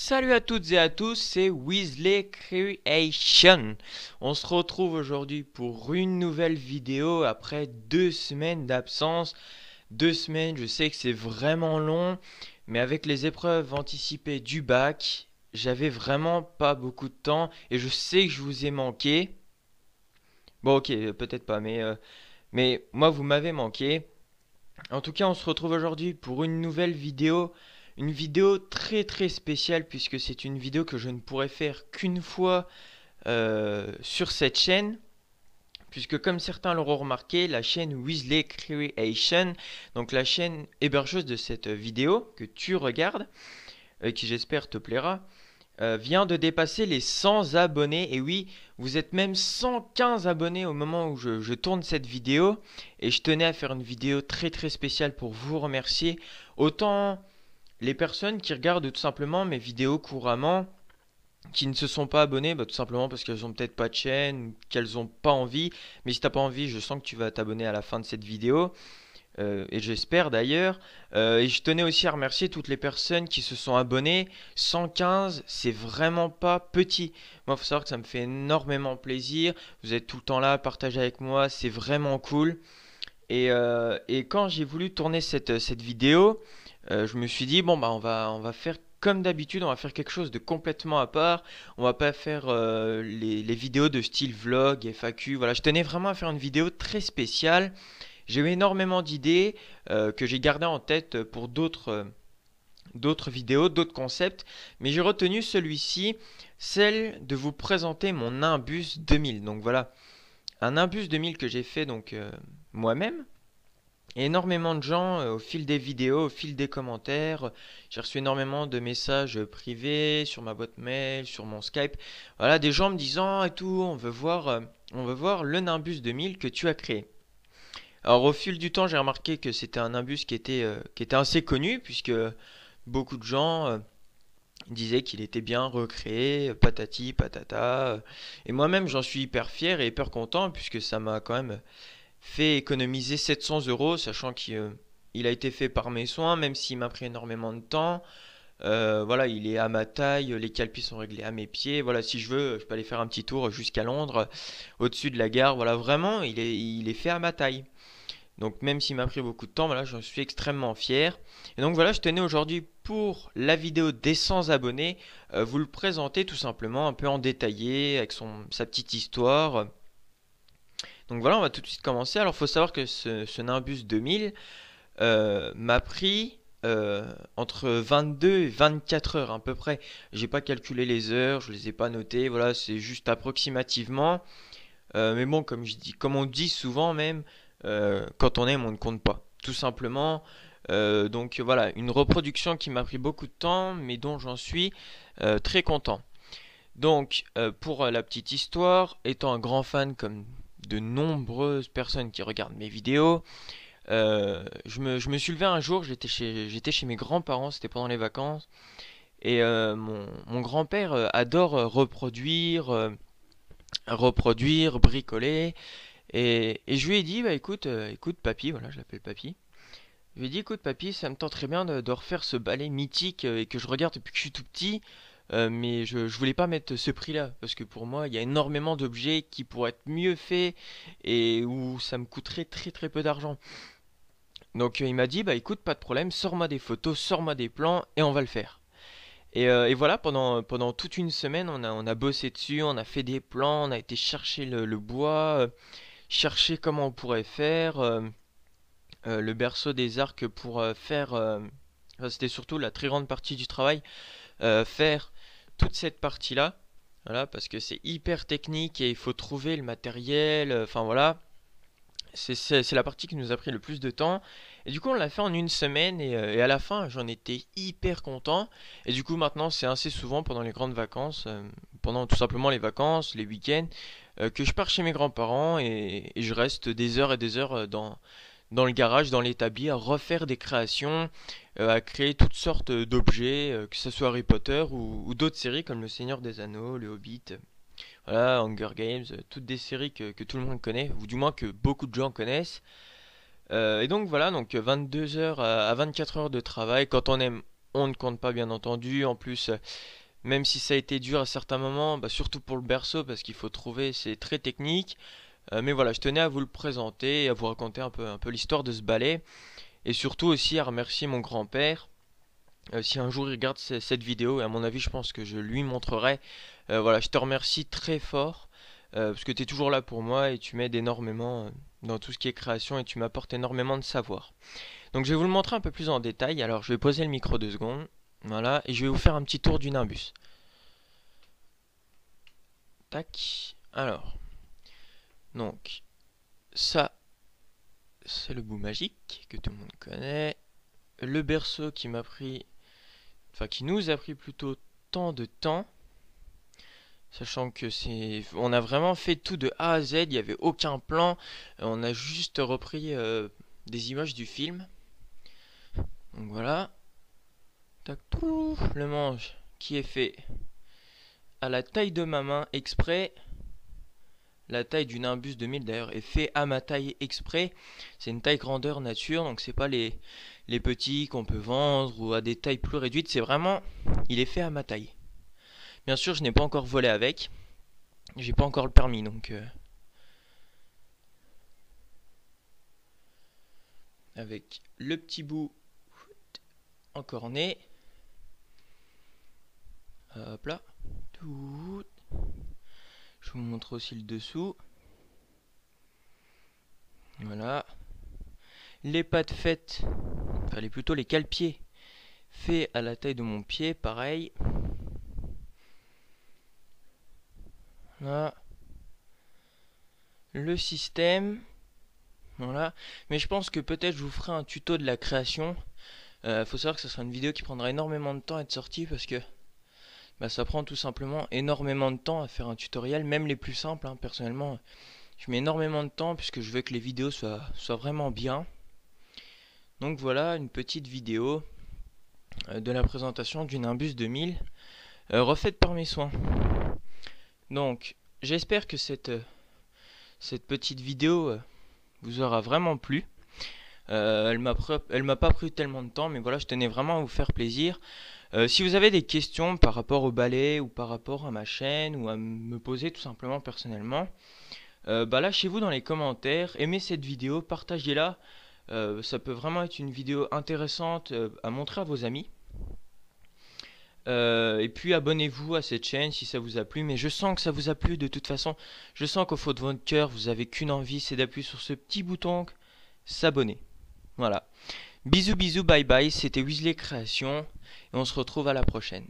Salut à toutes et à tous, c'est Weasley Creation. On se retrouve aujourd'hui pour une nouvelle vidéo après 2 semaines d'absence. 2 semaines, je sais que c'est vraiment long, mais avec les épreuves anticipées du bac, j'avais vraiment pas beaucoup de temps et je sais que je vous ai manqué. Bon, ok, peut-être pas, mais moi vous m'avez manqué. En tout cas, on se retrouve aujourd'hui pour une vidéo très très spéciale puisque c'est une vidéo que je ne pourrais faire qu'une fois sur cette chaîne. Puisque comme certains l'auront remarqué, la chaîne Weasley Creation, donc la chaîne hébergeuse de cette vidéo que tu regardes, qui j'espère te plaira, vient de dépasser les 100 abonnés. Et oui, vous êtes même 115 abonnés au moment où je tourne cette vidéo. Et je tenais à faire une vidéo très très spéciale pour vous remercier. Autant les personnes qui regardent tout simplement mes vidéos couramment, qui ne se sont pas abonnées, tout simplement parce qu'elles ont peut-être pas de chaîne, qu'elles ont pas envie. Mais si t'as pas envie, je sens que tu vas t'abonner à la fin de cette vidéo. Et j'espère d'ailleurs. Et je tenais aussi à remercier toutes les personnes qui se sont abonnées. 115, c'est vraiment pas petit. Moi, il faut savoir que ça me fait énormément plaisir. Vous êtes tout le temps là, partagez avec moi, c'est vraiment cool. Et quand j'ai voulu tourner cette vidéo, je me suis dit, bon, bah, on va faire comme d'habitude, on va faire quelque chose de complètement à part. On va pas faire les vidéos de style vlog, FAQ. Voilà, je tenais vraiment à faire une vidéo très spéciale. J'ai eu énormément d'idées que j'ai gardées en tête pour d'autres vidéos, d'autres concepts, mais j'ai retenu celui-ci, celle de vous présenter mon Nimbus 2000. Donc voilà, un Nimbus 2000 que j'ai fait donc moi-même. Et énormément de gens au fil des vidéos, au fil des commentaires, j'ai reçu énormément de messages privés sur ma boîte mail, sur mon Skype. Voilà, des gens me disant et tout, on veut voir le Nimbus 2000 que tu as créé. Alors au fil du temps, j'ai remarqué que c'était un imbus qui était assez connu, puisque beaucoup de gens disaient qu'il était bien recréé, patati patata. Et moi-même, j'en suis hyper fier et hyper content, puisque ça m'a quand même fait économiser 700 euros, sachant qu'il a été fait par mes soins, même s'il m'a pris énormément de temps. Voilà, il est à ma taille, les calpis sont réglés à mes pieds. Voilà, si je veux, je peux aller faire un petit tour jusqu'à Londres, au-dessus de la gare. Voilà, vraiment, il est fait à ma taille. Donc même s'il m'a pris beaucoup de temps, voilà, j'en suis extrêmement fier. Et donc voilà, je tenais aujourd'hui pour la vidéo des 100 abonnés, vous le présenter tout simplement un peu en détaillé, avec sa petite histoire. Donc voilà, on va tout de suite commencer. Alors il faut savoir que ce Nimbus 2000 m'a pris entre 22 et 24 heures à peu près. J'ai pas calculé les heures, je les ai pas notées, voilà, c'est juste approximativement. Mais bon, comme on dit souvent même, quand on aime, on ne compte pas. Tout simplement. Donc voilà, une reproduction qui m'a pris beaucoup de temps, mais dont j'en suis très content. Donc, pour la petite histoire, étant un grand fan comme de nombreuses personnes qui regardent mes vidéos, je me suis levé un jour, j'étais chez mes grands-parents, c'était pendant les vacances, et mon grand-père adore reproduire, bricoler. Et je lui ai dit, bah écoute papy, voilà, je l'appelle papy. Je lui ai dit, écoute papy, ça me tenterait bien de refaire ce ballet mythique et que je regarde depuis que je suis tout petit. Mais je voulais pas mettre ce prix-là, parce que pour moi, il y a énormément d'objets qui pourraient être mieux faits et où ça me coûterait très très peu d'argent. Donc il m'a dit, bah écoute, pas de problème, sors-moi des photos, sors-moi des plans et on va le faire. Et voilà, pendant toute une semaine, on a bossé dessus, on a fait des plans, on a été chercher le bois, chercher comment on pourrait faire le berceau des arcs pour faire. Enfin, c'était surtout la très grande partie du travail, faire toute cette partie-là. Voilà, parce que c'est hyper technique et il faut trouver le matériel. Enfin voilà, c'est la partie qui nous a pris le plus de temps. Et du coup, on l'a fait en une semaine et à la fin, j'en étais hyper content. Et du coup, maintenant, c'est assez souvent pendant les grandes vacances, pendant tout simplement les vacances, les week-ends, que je pars chez mes grands-parents et je reste des heures et des heures dans le garage, dans l'établi, à refaire des créations, à créer toutes sortes d'objets, que ce soit Harry Potter ou d'autres séries comme Le Seigneur des Anneaux, Le Hobbit, voilà, Hunger Games, toutes des séries que tout le monde connaît, ou du moins que beaucoup de gens connaissent. Et donc voilà, donc 22 heures à 24 heures de travail, quand on aime, on ne compte pas bien entendu. En plus, même si ça a été dur à certains moments, surtout pour le berceau parce qu'il faut trouver, c'est très technique. Mais voilà, je tenais à vous le présenter et à vous raconter un peu l'histoire de ce balai. Et surtout aussi à remercier mon grand-père. Si un jour il regarde cette vidéo, et à mon avis je pense que je lui montrerai, voilà, je te remercie très fort, parce que tu es toujours là pour moi et tu m'aides énormément dans tout ce qui est création et tu m'apportes énormément de savoir. Donc je vais vous le montrer un peu plus en détail, alors je vais poser le micro 2 secondes, voilà, et je vais vous faire un petit tour du Nimbus. Tac, alors, donc, ça, c'est le bout magique que tout le monde connaît, le berceau qui m'a pris, enfin qui nous a pris plutôt tant de temps. Sachant que on a vraiment fait tout de A à Z, il n'y avait aucun plan, on a juste repris des images du film. Donc voilà. Tac, tout, le manche qui est fait à la taille de ma main exprès. La taille du Nimbus 2000 d'ailleurs est fait à ma taille exprès. C'est une taille grandeur nature, donc c'est pas les petits qu'on peut vendre ou à des tailles plus réduites. C'est vraiment, il est fait à ma taille. Bien sûr, je n'ai pas encore volé avec. J'ai pas encore le permis, donc avec le petit bout encorné. Hop là. Tout. Je vous montre aussi le dessous. Voilà. Les pattes faites, enfin plutôt les cale-pieds faits à la taille de mon pied, pareil. Voilà. Le système. Voilà. Mais je pense que peut-être je vous ferai un tuto de la création. Faut savoir que ce sera une vidéo qui prendra énormément de temps à être sortie parce que ça prend tout simplement énormément de temps à faire un tutoriel, même les plus simples, hein. Personnellement, je mets énormément de temps puisque je veux que les vidéos soient vraiment bien. Donc voilà, une petite vidéo de la présentation du Nimbus 2000 refaite par mes soins. Donc j'espère que cette petite vidéo vous aura vraiment plu. Elle m'a pas pris tellement de temps, mais voilà, je tenais vraiment à vous faire plaisir. Si vous avez des questions par rapport au balai ou par rapport à ma chaîne ou à me poser tout simplement personnellement, lâchez-vous dans les commentaires, aimez cette vidéo, partagez-la. Ça peut vraiment être une vidéo intéressante à montrer à vos amis. Et puis abonnez-vous à cette chaîne si ça vous a plu, mais je sens que ça vous a plu de toute façon. Je sens qu'au fond de votre cœur, vous avez qu'une envie, c'est d'appuyer sur ce petit bouton s'abonner. Voilà. Bisous bisous, bye bye, c'était Weasley Création et on se retrouve à la prochaine.